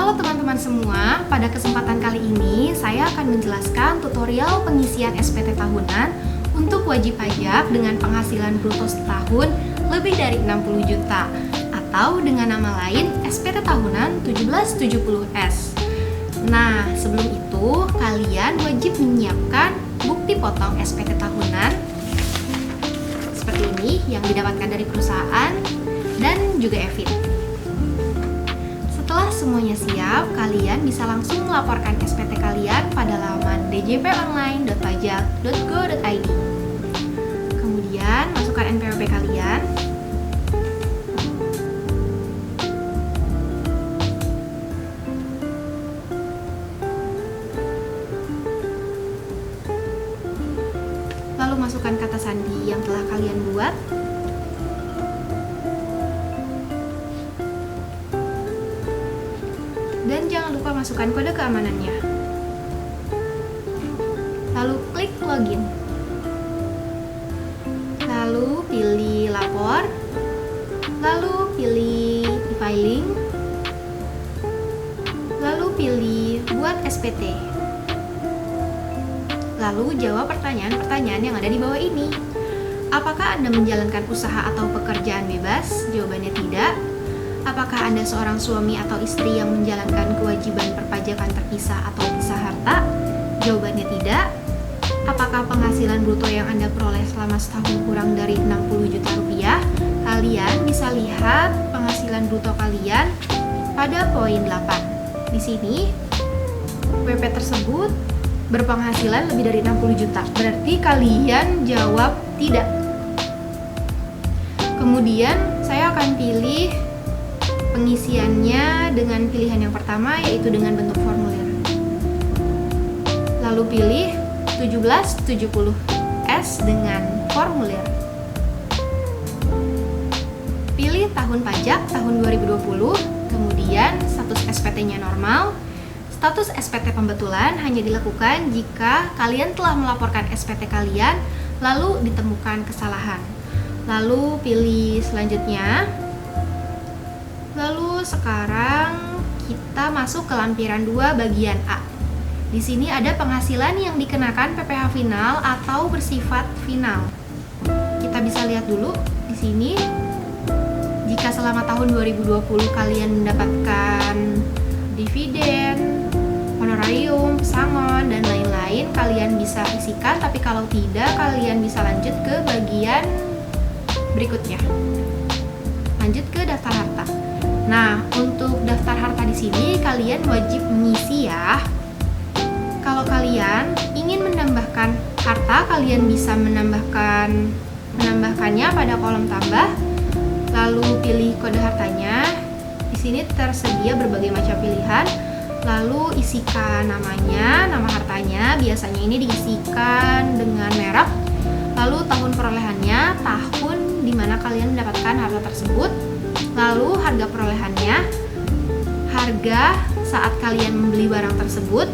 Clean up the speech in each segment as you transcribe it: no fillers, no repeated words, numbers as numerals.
Halo teman-teman semua, pada kesempatan kali ini saya akan menjelaskan tutorial pengisian SPT tahunan untuk wajib pajak dengan penghasilan bruto setahun lebih dari 60 juta atau dengan nama lain SPT tahunan 1770S. Nah, sebelum itu kalian wajib menyiapkan bukti potong SPT tahunan seperti ini yang didapatkan dari perusahaan dan juga EVIT. Setelah semuanya siap, kalian bisa langsung melaporkan SPT kalian pada laman djponline.pajak.go.id. Kemudian, masukkan NPWP kalian. Lalu masukkan kata sandi yang telah kalian buat. Dan jangan lupa masukkan kode keamanannya. Lalu klik login. Lalu pilih lapor. Lalu pilih e-filing. Lalu pilih buat SPT. Lalu jawab pertanyaan-pertanyaan yang ada di bawah ini. Apakah Anda menjalankan usaha atau pekerjaan bebas? Jawabannya tidak. Apakah Anda seorang suami atau istri yang menjalankan kewajiban perpajakan terpisah atau pisah harta? Jawabannya tidak. Apakah penghasilan bruto yang Anda peroleh selama setahun kurang dari 60 juta rupiah? Kalian bisa lihat penghasilan bruto kalian pada poin 8. Di sini, WP tersebut berpenghasilan lebih dari 60 juta. Berarti kalian jawab tidak. Kemudian, saya akan pilih pengisiannya dengan pilihan yang pertama, yaitu dengan bentuk formulir. Lalu pilih 1770S dengan formulir. Pilih tahun pajak tahun 2020, kemudian status SPT-nya normal. Status SPT pembetulan hanya dilakukan jika kalian telah melaporkan SPT kalian lalu ditemukan kesalahan. Lalu pilih selanjutnya. Lalu sekarang kita masuk ke lampiran 2 bagian A. Di sini ada penghasilan yang dikenakan PPh final atau bersifat final. Kita bisa lihat dulu di sini. Jika selama tahun 2020 kalian mendapatkan dividen, honorarium, pesangon, dan lain-lain, kalian bisa isikan. Tapi kalau tidak, kalian bisa lanjut ke bagian berikutnya. Lanjut ke daftar harta. Nah, untuk daftar harta di sini kalian wajib mengisi ya. Kalau kalian ingin menambahkan harta, kalian bisa menambahkannya pada kolom tambah. Lalu pilih kode hartanya. Di sini tersedia berbagai macam pilihan. Lalu isikan namanya, nama hartanya. Biasanya ini diisikan dengan merek. Lalu tahun perolehannya, tahun di mana kalian mendapatkan harta tersebut. Lalu harga perolehannya, harga saat kalian membeli barang tersebut.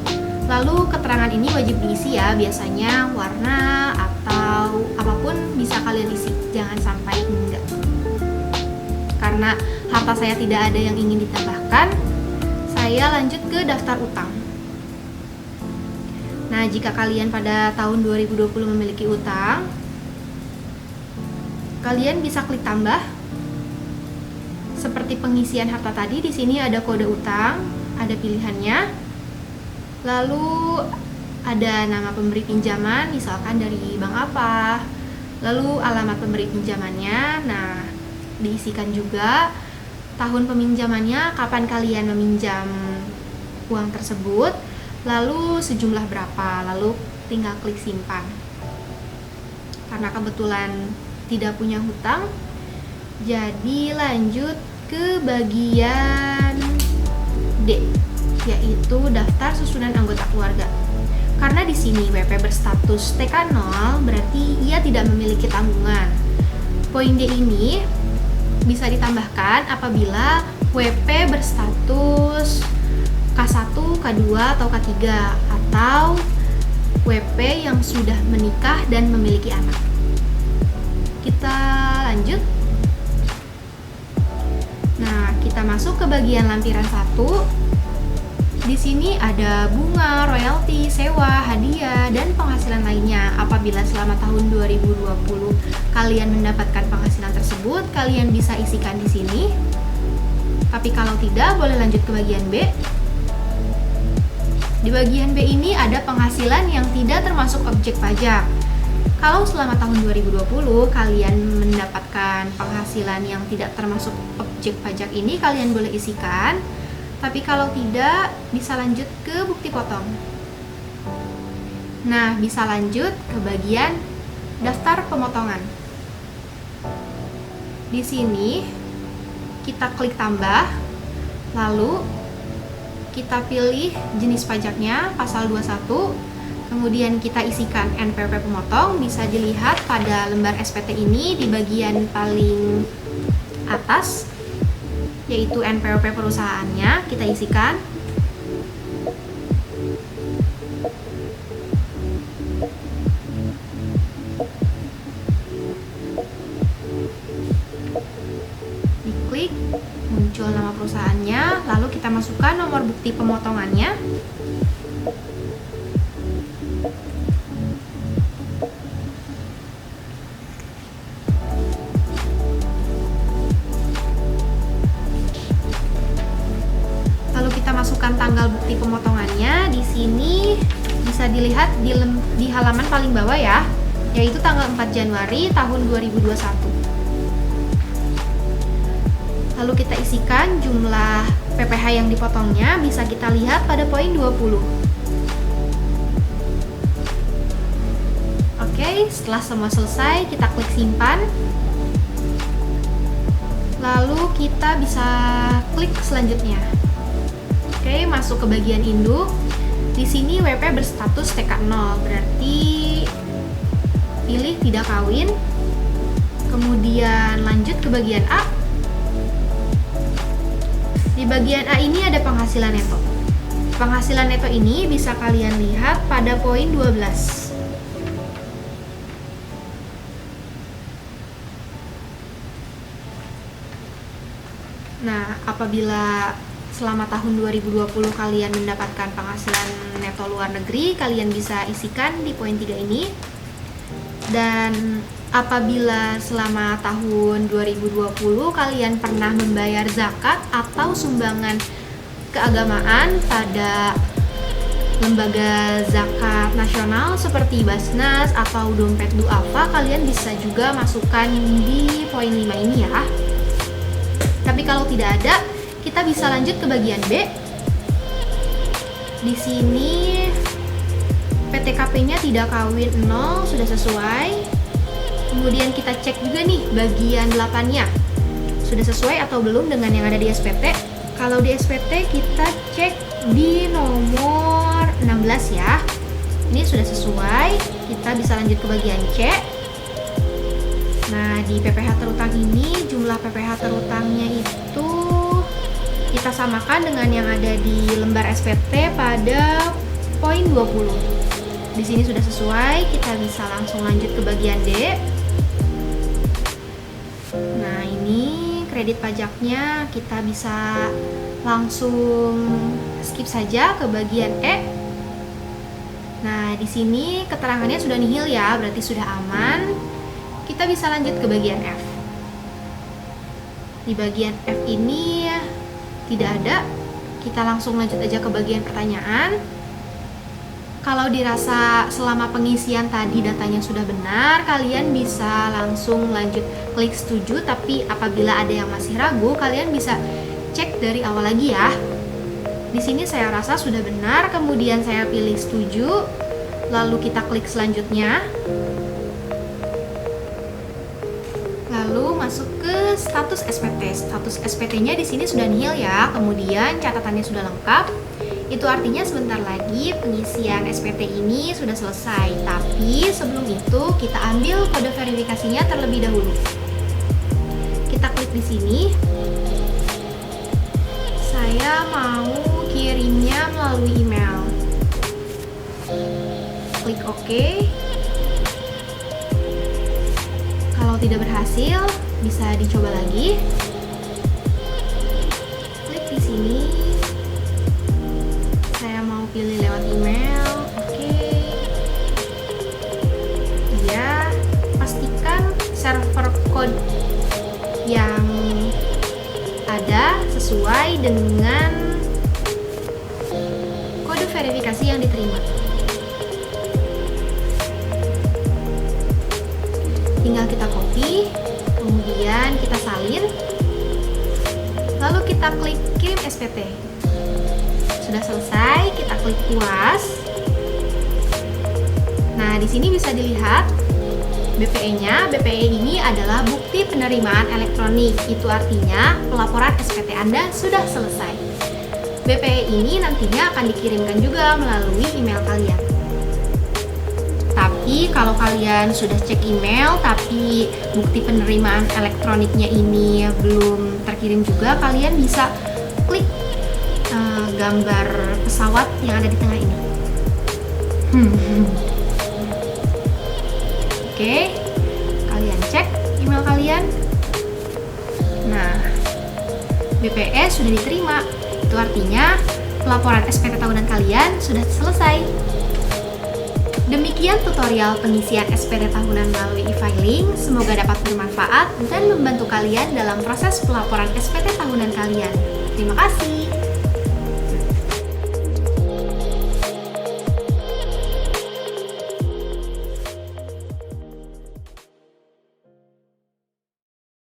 Lalu keterangan ini wajib diisi ya, biasanya warna atau apapun bisa kalian isi, jangan sampai enggak. Karena harta saya tidak ada yang ingin ditambahkan, saya lanjut ke daftar utang. Nah, jika kalian pada tahun 2020 memiliki utang, kalian bisa klik tambah. Seperti pengisian harta tadi, di sini ada kode utang, ada pilihannya. Lalu ada nama pemberi pinjaman, misalkan dari bank apa. Lalu alamat pemberi pinjamannya. Nah, diisikan juga tahun peminjamannya, kapan kalian meminjam uang tersebut, lalu sejumlah berapa, lalu tinggal klik simpan. Karena kebetulan tidak punya hutang, jadi lanjut ke bagian D, yaitu daftar susunan anggota keluarga. Karena di sini WP berstatus TK0, berarti ia tidak memiliki tanggungan. Poin D ini bisa ditambahkan apabila WP berstatus K1, K2, atau K3, atau WP yang sudah menikah dan memiliki anak. Kita lanjut. Nah, kita masuk ke bagian lampiran 1. Di sini ada bunga, royalti, sewa, hadiah, dan penghasilan lainnya. Apabila selama tahun 2020 kalian mendapatkan penghasilan tersebut, kalian bisa isikan di sini. Tapi kalau tidak, boleh lanjut ke bagian B. Di bagian B ini ada penghasilan yang tidak termasuk objek pajak. Kalau selama tahun 2020 kalian mendapatkan penghasilan yang tidak termasuk objek pajak ini, kalian boleh isikan. Tapi kalau tidak, bisa lanjut ke bukti potong. Nah, bisa lanjut ke bagian daftar pemotongan. Di sini kita klik tambah, lalu kita pilih jenis pajaknya, pasal 21, kemudian kita isikan NPWP pemotong. Bisa dilihat pada lembar SPT ini di bagian paling atas, yaitu NPWP perusahaannya, kita isikan. Diklik, muncul nama perusahaannya, lalu kita masukkan nomor bukti pemotongannya. Masukkan tanggal bukti pemotongannya. Di sini bisa dilihat di halaman paling bawah ya, yaitu tanggal 4 Januari tahun 2021. Lalu kita isikan jumlah PPh yang dipotongnya, bisa kita lihat pada poin 20. Oke, setelah semua selesai, kita klik simpan. Lalu kita bisa klik selanjutnya. Oke, masuk ke bagian induk. Di sini WP berstatus TK0, berarti pilih tidak kawin. Kemudian lanjut ke bagian A. Di bagian A ini ada penghasilan neto. Penghasilan neto ini bisa kalian lihat pada poin 12. Nah, apabila selama tahun 2020 kalian mendapatkan penghasilan neto luar negeri, kalian bisa isikan di poin 3 ini. Dan apabila selama tahun 2020 kalian pernah membayar zakat atau sumbangan keagamaan pada lembaga zakat nasional seperti Basnas atau dompet duafa, kalian bisa juga masukkan di poin 5 ini ya. Tapi kalau tidak ada, kita bisa lanjut ke bagian B. Di sini PTKP-nya tidak kawin 0, sudah sesuai. Kemudian kita cek juga nih bagian 8-nya. Sudah sesuai atau belum dengan yang ada di SPT. Kalau di SPT kita cek di nomor 16 ya. Ini sudah sesuai, kita bisa lanjut ke bagian C. Nah, di PPh terutang ini jumlah PPh terutangnya itu kita samakan dengan yang ada di lembar SPT pada poin 20. Di sini sudah sesuai, kita bisa langsung lanjut ke bagian D. Nah, ini kredit pajaknya kita bisa langsung skip saja ke bagian E. Nah, di sini keterangannya sudah nihil ya, berarti sudah aman. Kita bisa lanjut ke bagian F. Di bagian F ini tidak ada, kita langsung lanjut aja ke bagian pertanyaan. Kalau dirasa selama pengisian tadi datanya sudah benar, kalian bisa langsung lanjut klik setuju. Tapi apabila ada yang masih ragu, kalian bisa cek dari awal lagi ya. Di sini saya rasa sudah benar, kemudian saya pilih setuju, lalu kita klik selanjutnya. Lalu masuk ke status SPT. Status SPT-nya di sini sudah nihil ya. Kemudian catatannya sudah lengkap. Itu artinya sebentar lagi pengisian SPT ini sudah selesai. Tapi sebelum itu kita ambil kode verifikasinya terlebih dahulu. Kita klik di sini. Saya mau kirimnya melalui email. Klik OK. Kalau tidak berhasil, bisa dicoba lagi. Klik di sini. ada sesuai dengan kode verifikasi yang diterima. Tinggal kita copy, kemudian kita salin, lalu kita klik kirim SPT. Sudah selesai, kita klik puas. Nah, di sini bisa dilihat BPE-nya. BPE ini adalah bukti penerimaan elektronik. Itu artinya pelaporan SPT Anda sudah selesai. BPE ini nantinya akan dikirimkan juga melalui email kalian. Tapi kalau kalian sudah cek email tapi bukti penerimaan elektroniknya ini belum terkirim juga, kalian bisa klik gambar pesawat yang ada di tengah ini. Oke, kalian cek email kalian. Nah, BPE sudah diterima. Itu artinya pelaporan SPT tahunan kalian sudah selesai. Demikian tutorial pengisian SPT tahunan melalui e-filing. Semoga dapat bermanfaat dan membantu kalian dalam proses pelaporan SPT tahunan kalian. Terima kasih.